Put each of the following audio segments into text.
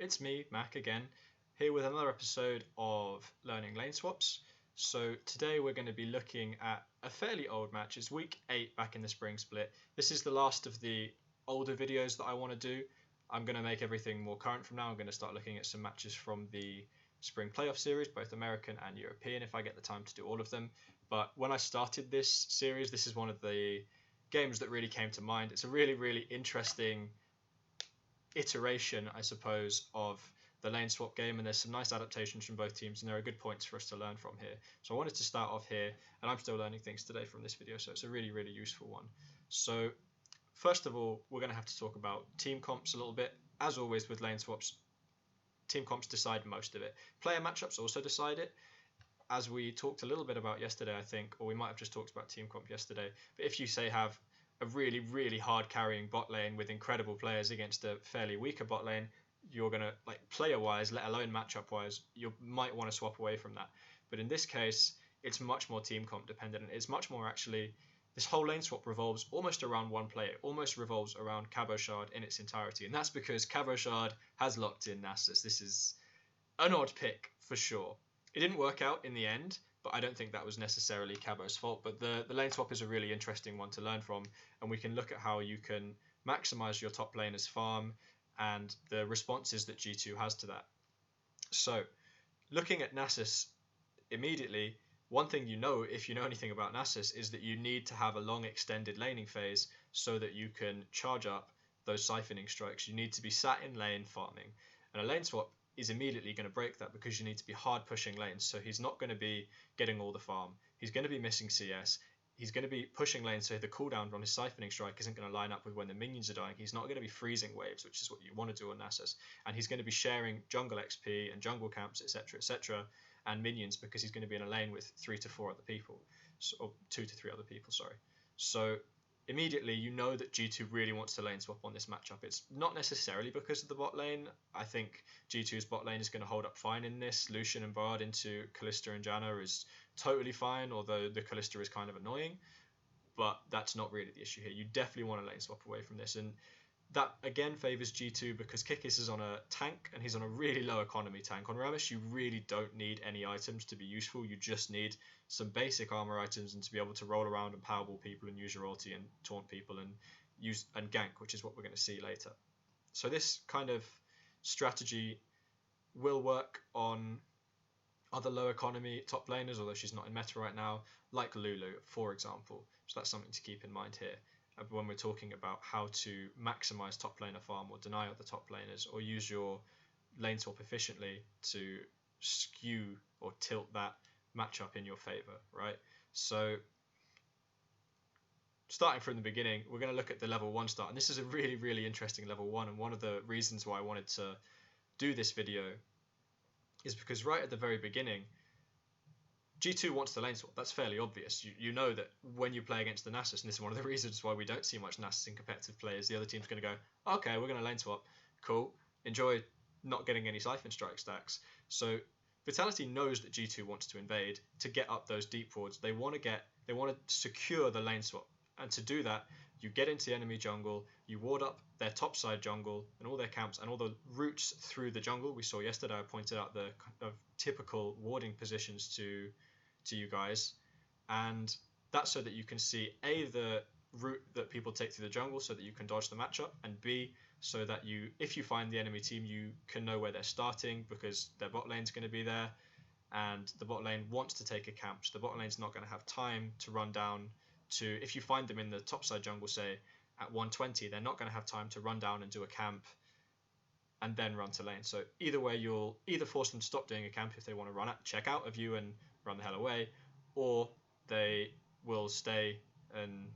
It's me, Mac, again, here with another episode of Learning Lane Swaps. So today we're going to be looking at a fairly old match. It's week 8 back in the spring split. This is the last of the older videos that I want to do. I'm going to make everything more current from now. I'm going to start looking at some matches from the spring playoff series, both American and European, if I get the time to do all of them. But when I started this series, this is one of the games that really came to mind. It's a really, really interesting iteration, I suppose, of the lane swap game, and there's some nice adaptations from both teams, and there are good points for us to learn from here. So I wanted to start off here, and I'm still learning things today from this video, so it's a really, really useful one. So first of all, we're going to have to talk about team comps a little bit. As always with lane swaps, team comps decide most of it. Player matchups also decide it. As we talked a little bit about yesterday, I think, or we might have just talked about team comp yesterday, but if you say have a really, really hard carrying bot lane with incredible players against a fairly weaker bot lane, you're going to, like, player wise, let alone matchup wise, you might want to swap away from that. But in this case, it's much more team comp dependent, and it's much more actually, this whole lane swap revolves almost around one player. It almost revolves around Cabochard in its entirety, and that's because Cabochard has locked in Nasus. This is an odd pick for sure. It didn't work out in the end, but I don't think that was necessarily Cabo's fault. But the lane swap is a really interesting one to learn from, and we can look at how you can maximize your top laner's farm and the responses that G2 has to that. So, looking at Nasus immediately, one thing you know, if you know anything about Nasus, is that you need to have a long extended laning phase so that you can charge up those siphoning strikes. You need to be sat in lane farming, and a lane swap is immediately going to break that because you need to be hard pushing lanes. So he's not going to be getting all the farm. He's going to be missing CS. He's going to be pushing lanes, so the cooldown on his siphoning strike isn't going to line up with when the minions are dying. He's not going to be freezing waves, which is what you want to do on Nasus. And he's going to be sharing jungle XP and jungle camps, etc., and minions, because he's going to be in a lane with 3 to 4 other people, or 2 to 3 other people, sorry. So immediately you know that G2 really wants to lane swap on this matchup. It's not necessarily because of the bot lane. I think G2's bot lane is going to hold up fine in this. Lucian and Bard into Kalista and Janna is totally fine, although the Kalista is kind of annoying. But that's not really the issue here. You definitely want to lane swap away from this. And that again favours G2 because Kikis is on a tank and he's on a really low economy tank. On Rammus, you really don't need any items to be useful. You just need some basic armor items and to be able to roll around and powerball people and use your ulti and taunt people and use and gank, which is what we're going to see later. So this kind of strategy will work on other low economy top laners, although she's not in meta right now, like Lulu, for example. So that's something to keep in mind here when we're talking about how to maximize top laner farm or deny other top laners, or use your lane swap efficiently to skew or tilt that matchup in your favor, right? So starting from the beginning, we're going to look at the level 1 start, and this is a really, really interesting level 1, and one of the reasons why I wanted to do this video is because right at the very beginning, G2 wants to lane swap. That's fairly obvious. You know that when you play against the Nasus, and this is one of the reasons why we don't see much Nasus in competitive players, the other team's going to go, okay, we're going to lane swap. Cool. Enjoy not getting any Siphon Strike stacks. So Vitality knows that G2 wants to invade to get up those deep wards. They want to secure the lane swap. And to do that, you get into the enemy jungle, you ward up their topside jungle and all their camps and all the routes through the jungle. We saw yesterday, I pointed out the kind of typical warding positions to you guys. And that's so that you can see A, the route that people take through the jungle so that you can dodge the matchup, and B, so that if you find the enemy team, you can know where they're starting because their bot lane's going to be there. And the bot lane wants to take a camp, so the bot lane's not going to have time to run down to, if you find them in the topside jungle, say at 120, they're not going to have time to run down and do a camp and then run to lane. So either way, you'll either force them to stop doing a camp if they want to check out of you and run the hell away, or they will stay and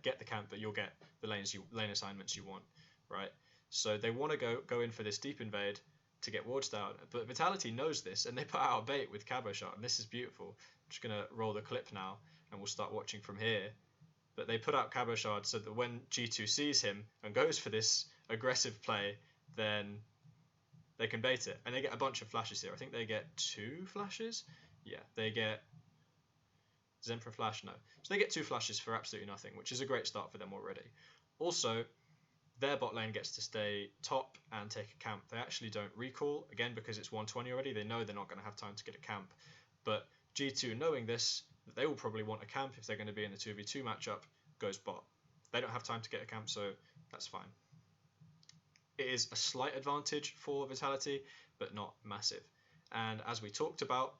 get the camp, but you'll get the lane assignments you want, right? So they want to go in for this deep invade to get wards down, but Vitality knows this, and they put out a bait with Cabochard, and this is beautiful. I'm just going to roll the clip now, and we'll start watching from here. But they put out Cabochard so that when G2 sees him and goes for this aggressive play, then they can bait it. And they get a bunch of flashes here. I think they get 2 flashes. Yeah, they get Zen for a flash, no. So they get 2 flashes for absolutely nothing, which is a great start for them already. Also, their bot lane gets to stay top and take a camp. They actually don't recall, again, because it's 120 already. They know they're not going to have time to get a camp. But G2, knowing this, that they will probably want a camp if they're going to be in the 2v2 matchup, goes bot. They don't have time to get a camp, so that's fine. It is a slight advantage for Vitality, but not massive. And as we talked about,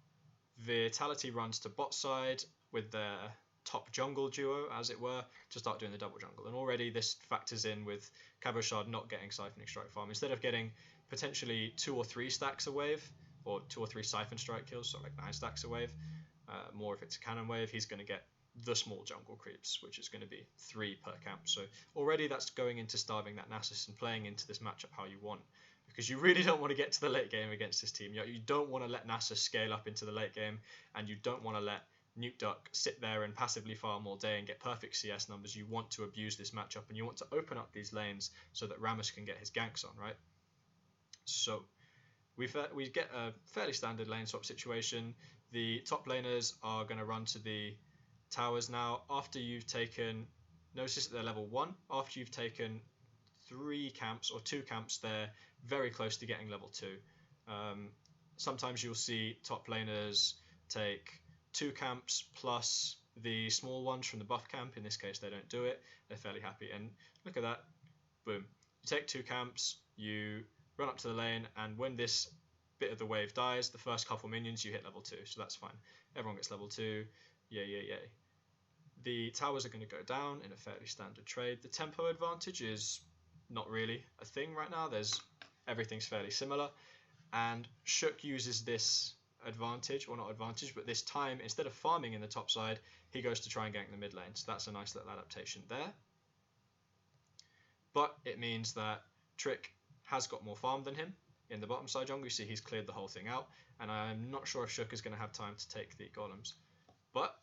Vitality runs to bot side with their top jungle duo, as it were, to start doing the double jungle. And already this factors in with Cabochard not getting Siphoning Strike farm. Instead of getting potentially 2 or 3 stacks a wave, or 2 or 3 Siphon Strike kills, so like 9 stacks a wave, more if it's a cannon wave, he's going to get the small jungle creeps, which is going to be 3 per camp. So already that's going into starving that Nasus and playing into this matchup how you want. Because you really don't want to get to the late game against this team. You don't want to let Nasus scale up into the late game, and you don't want to let Nukeduck sit there and passively farm all day and get perfect CS numbers. You want to abuse this matchup, and you want to open up these lanes so that Rammus can get his ganks on, right? So we get a fairly standard lane swap situation. The top laners are going to run to the towers now after you've taken, notice that they're level 1, after you've taken 3 camps or 2 camps, they're very close to getting level 2. Sometimes you'll see top laners take 2 camps plus the small ones from the buff camp. In this case, they don't do it. They're fairly happy. And look at that. Boom. You take 2 camps, you run up to the lane, and when this bit of the wave dies, the first couple minions, you hit level 2. So that's fine. Everyone gets level 2. Yay. The towers are going to go down in a fairly standard trade. The tempo advantage is not really a thing right now. Everything's fairly similar. And Shook uses this advantage, or not advantage, but this time, instead of farming in the top side, he goes to try and gank the mid lane. So that's a nice little adaptation there. But it means that Trick has got more farm than him in the bottom side jungle. You see he's cleared the whole thing out, and I'm not sure if Shook is going to have time to take the golems. But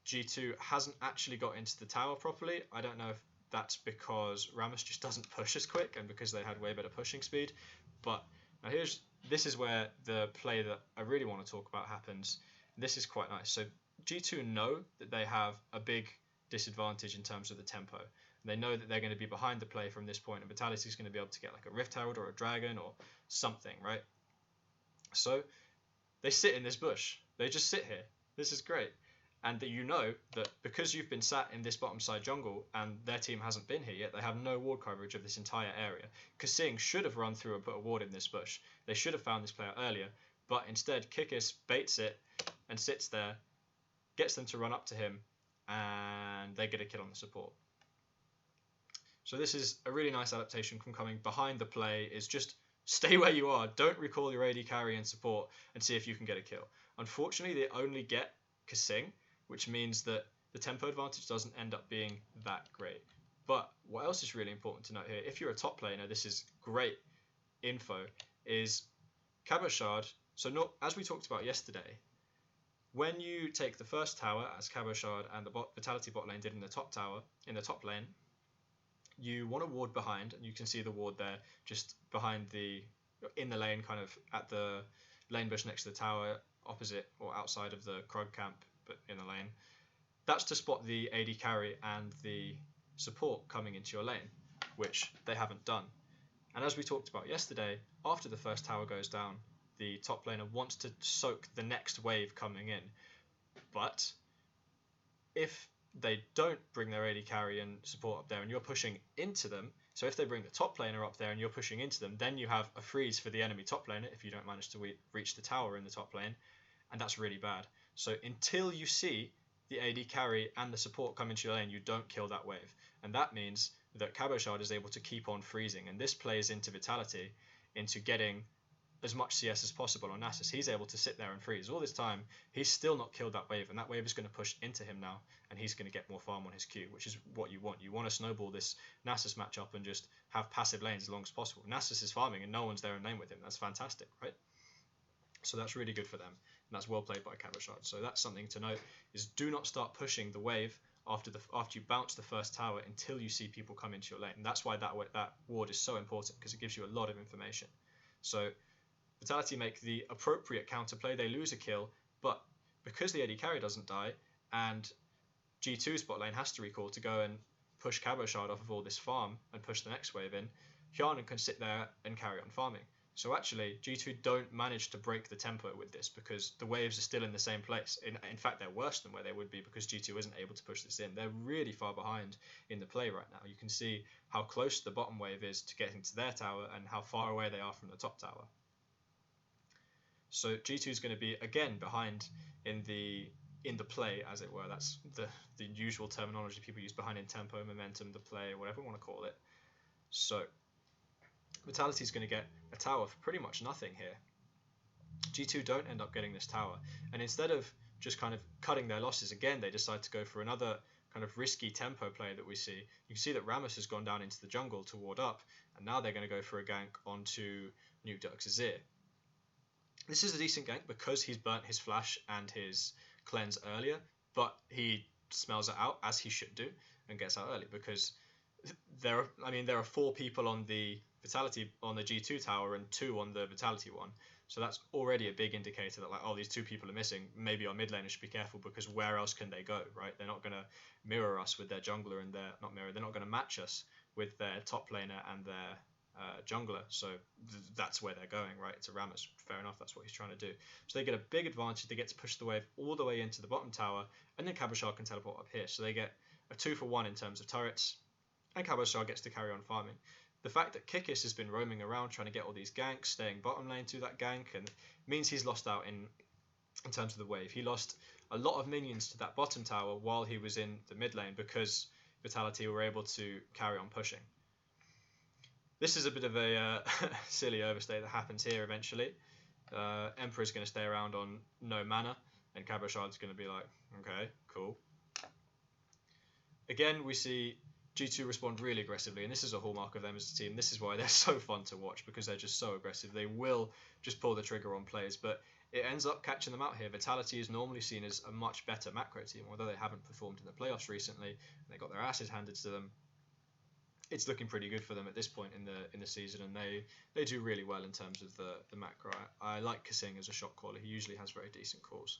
G2 hasn't actually got into the tower properly. I don't know if that's because Rammus just doesn't push as quick and because they had way better pushing speed. But now this is where the play that I really want to talk about happens. This is quite nice. So G2 know that they have a big disadvantage in terms of the tempo. They know that they're going to be behind the play from this point, and Vitality is going to be able to get like a Rift Herald or a Dragon or something, right? So they sit in this bush. They just sit here. This is great. And that you know that because you've been sat in this bottom side jungle and their team hasn't been here yet, they have no ward coverage of this entire area. Kasing should have run through and put a ward in this bush. They should have found this player earlier, but instead Kikis baits it and sits there, gets them to run up to him, and they get a kill on the support. So this is a really nice adaptation from coming behind the play, is just stay where you are, don't recall your AD carry and support, and see if you can get a kill. Unfortunately, they only get Kasing, which means that the tempo advantage doesn't end up being that great. But what else is really important to note here, if you're a top laner, this is great info, is Cabochard. So not, as we talked about yesterday, when you take the first tower, as Cabochard and the Vitality bot lane did in the top tower, in the top lane, you want to ward behind, and you can see the ward there, just behind in the lane, kind of at the lane bush next to the tower, opposite or outside of the Krug camp, but in the lane. That's to spot the AD carry and the support coming into your lane, which they haven't done. And as we talked about yesterday, after the first tower goes down, the top laner wants to soak the next wave coming in. But if they don't bring their AD carry and support up there and you're pushing into them, so if they bring the top laner up there and you're pushing into them, then you have a freeze for the enemy top laner if you don't manage to reach the tower in the top lane, and that's really bad. So until you see the AD carry and the support come into your lane, you don't kill that wave. And that means that Cabochard is able to keep on freezing, and this plays into Vitality, into getting as much CS as possible on Nasus. He's able to sit there and freeze. All this time, he's still not killed that wave, and that wave is going to push into him now, and he's going to get more farm on his Q, which is what you want. You want to snowball this Nasus matchup and just have passive lanes as long as possible. Nasus is farming, and no one's there in lane with him. That's fantastic, right? So that's really good for them, and that's well played by Cabochard. So that's something to note, is do not start pushing the wave after you bounce the first tower until you see people come into your lane. And that's why that ward is so important, because it gives you a lot of information. So Vitality make the appropriate counterplay. They lose a kill, but because the AD carry doesn't die and G2's bot lane has to recall to go and push Cabochard off of all this farm and push the next wave in, Hjarnan can sit there and carry on farming. So actually, G2 don't manage to break the tempo with this because the waves are still in the same place. In fact, they're worse than where they would be because G2 isn't able to push this in. They're really far behind in the play right now. You can see how close the bottom wave is to getting to their tower and how far away they are from the top tower. So G2 is going to be again behind in the play, as it were. That's the usual terminology people use, behind in tempo, momentum, the play, whatever you want to call it. So Vitality is going to get a tower for pretty much nothing here. G2 don't end up getting this tower, and instead of just kind of cutting their losses again, they decide to go for another kind of risky tempo play that we see. You can see that Rammus has gone down into the jungle to ward up, and now they're going to go for a gank onto Nukeduck's Azir. This is a decent gank because he's burnt his flash and his cleanse earlier, but he smells it out, as he should do, and gets out early because there are 4 people on the Vitality on the G2 tower and 2 on the Vitality one. So that's already a big indicator that, like, oh, these 2 people are missing. Maybe our mid laners should be careful because where else can they go, right? They're not going to mirror us with their jungler and they're not going to match us with their top laner and their jungler. So that's where they're going, right? It's a Rammus. Fair enough, that's what he's trying to do. So they get a big advantage. They get to push the wave all the way into the bottom tower, and then Cabochard can teleport up here. So they get a 2-for-1 in terms of turrets, and Cabochard gets to carry on farming. The fact that Kikis has been roaming around trying to get all these ganks, staying bottom lane to that gank, and means he's lost out in terms of the wave. He lost a lot of minions to that bottom tower while he was in the mid lane because Vitality were able to carry on pushing. This is a bit of a silly overstay that happens here eventually. Emperor's going to stay around on no mana, and Cabochard's going to be like, okay, cool. Again, we see G2 respond really aggressively, and this is a hallmark of them as a team. This is why they're so fun to watch, because they're just so aggressive. They will just pull the trigger on plays, but it ends up catching them out here. Vitality is normally seen as a much better macro team, although they haven't performed in the playoffs recently, and they got their asses handed to them. It's looking pretty good for them at this point in the season, and they do really well in terms of the macro. I like Kasing as a shot caller. He usually has very decent calls.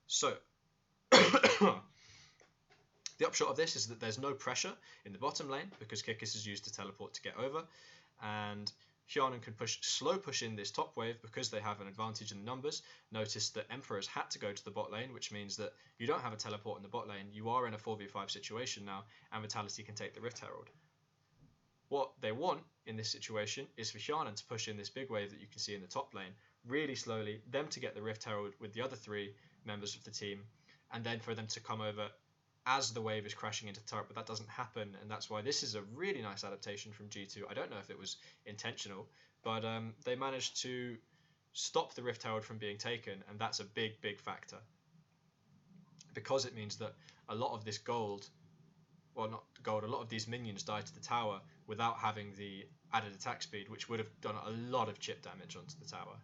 So the upshot of this is that there's no pressure in the bottom lane because Kikis is used to teleport to get over, and Hjarnan can slow push in this top wave because they have an advantage in numbers. Notice that Emperor's had to go to the bot lane, which means that you don't have a teleport in the bot lane. You are in a 4v5 situation now, and Vitality can take the Rift Herald. What they want in this situation is for Hjarnan to push in this big wave that you can see in the top lane really slowly, them to get the Rift Herald with the other 3 members of the team, and then for them to come over as the wave is crashing into the turret, but that doesn't happen, and that's why this is a really nice adaptation from G2. I don't know if it was intentional, but they managed to stop the Rift Herald from being taken, and that's a big, big factor. Because it means that a lot of this gold, well, not gold, a lot of these minions die to the tower without having the added attack speed, which would have done a lot of chip damage onto the tower.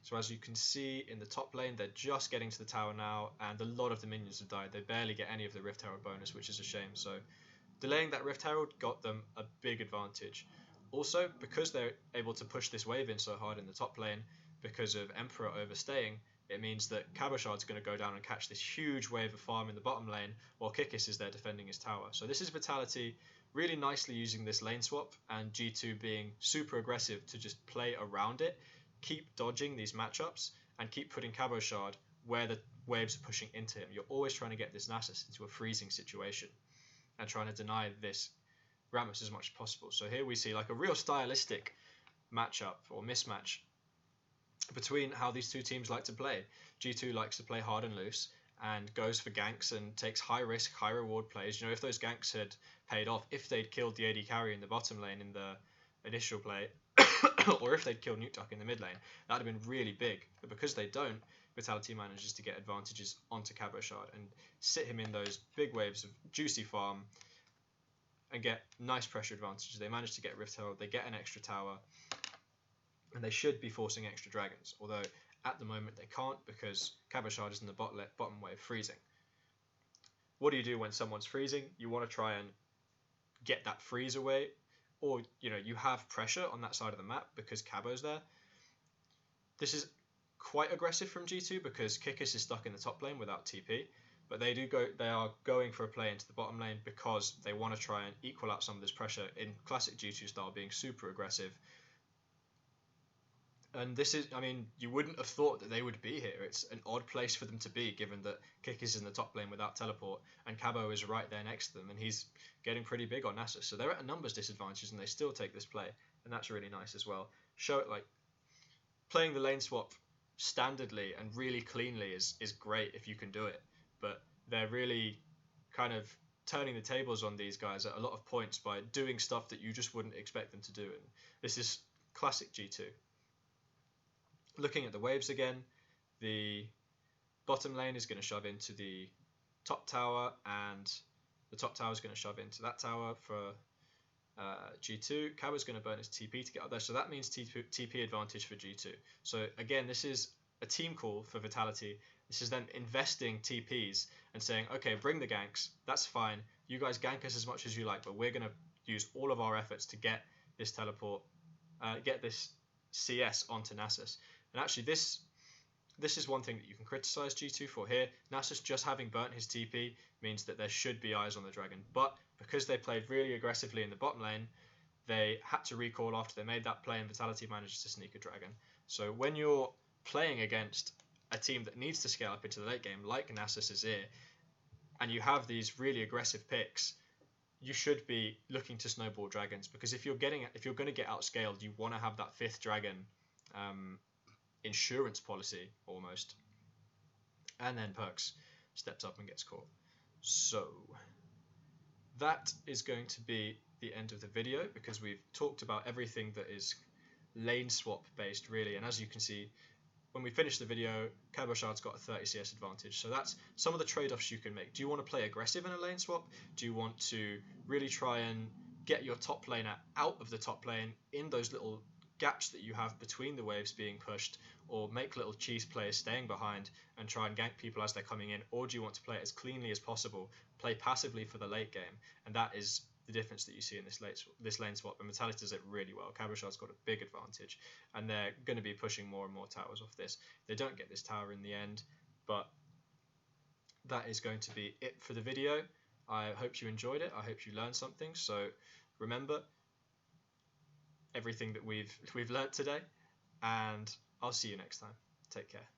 So as you can see in the top lane, they're just getting to the tower now, and a lot of the minions have died. They barely get any of the Rift Herald bonus, which is a shame. So delaying that Rift Herald got them a big advantage. Also, because they're able to push this wave in so hard in the top lane, because of Emperor overstaying, it means that Cabochard's going to go down and catch this huge wave of farm in the bottom lane, while Kikis is there defending his tower. So this is Vitality really nicely using this lane swap, and G2 being super aggressive to just play around it, keep dodging these matchups, and keep putting Cabochard where the waves are pushing into him. You're always trying to get this Nasus into a freezing situation and trying to deny this Rammus as much as possible. So here we see like a real stylistic matchup or mismatch between how these 2 teams like to play. G2 likes to play hard and loose and goes for ganks and takes high risk, high reward plays. You know, if those ganks had paid off, if they'd killed the AD carry in the bottom lane in the initial play, or if they'd killed Nukeduck in the mid lane, that would have been really big. But because they don't, Vitality manages to get advantages onto Cabochard and sit him in those big waves of juicy farm and get nice pressure advantages. They manage to get Rift Herald, they get an extra tower, and they should be forcing extra dragons, although at the moment they can't because Cabochard is in the bottom wave freezing. What do you do when someone's freezing? You want to try and get that freeze away, or you have pressure on that side of the map because Cabo's there. This is quite aggressive from G2 because Kikis is stuck in the top lane without TP, but they are going for a play into the bottom lane because they want to try and equal out some of this pressure in classic G2 style, being super aggressive. And this is, I mean, you wouldn't have thought that they would be here. It's an odd place for them to be, given that Kick is in the top lane without teleport, and Cabo is right there next to them, and he's getting pretty big on Nasus. So they're at a numbers disadvantage, and they still take this play, and that's really nice as well. Show it, like, playing the lane swap standardly and really cleanly is great if you can do it, but they're really kind of turning the tables on these guys at a lot of points by doing stuff that you just wouldn't expect them to do, and this is classic G2. Looking at the waves again, the bottom lane is going to shove into the top tower, and the top tower is going to shove into that tower for G2. Cabo's going to burn his TP to get up there, so that means TP advantage for G2. So again, this is a team call for Vitality. This is them investing TPs and saying, okay, bring the ganks, that's fine. You guys gank us as much as you like, but we're going to use all of our efforts to get this teleport, get this CS onto Nasus. And actually, this is one thing that you can criticize G2 for here. Nasus just having burnt his TP means that there should be eyes on the dragon. But because they played really aggressively in the bottom lane, they had to recall after they made that play, and Vitality managed to sneak a dragon. So when you're playing against a team that needs to scale up into the late game, like Nasus is here, and you have these really aggressive picks, you should be looking to snowball dragons, because if you're going to get outscaled, you want to have that fifth dragon insurance policy almost. And then Perkz steps up and gets caught. So that is going to be the end of the video, because we've talked about everything that is lane swap based really. And as you can see, when we finish the video, Cabochard's got a 30 CS advantage. So that's some of the trade-offs you can make. Do you want to play aggressive in a lane swap? Do you want to really try and get your top laner out of the top lane in those little gaps that you have between the waves being pushed, or make little cheese players staying behind and try and gank people as they're coming in? Or do you want to play it as cleanly as possible, play passively for the late game? And that is the difference that you see in this lane swap, and Vitality does it really well. Cabochard's got a big advantage, and they're going to be pushing more and more towers off this. They don't get this tower in the end, but that is going to be it for the video. I hope you enjoyed it. I hope you learned something. So remember everything that we've learnt today, and I'll see you next time. Take care.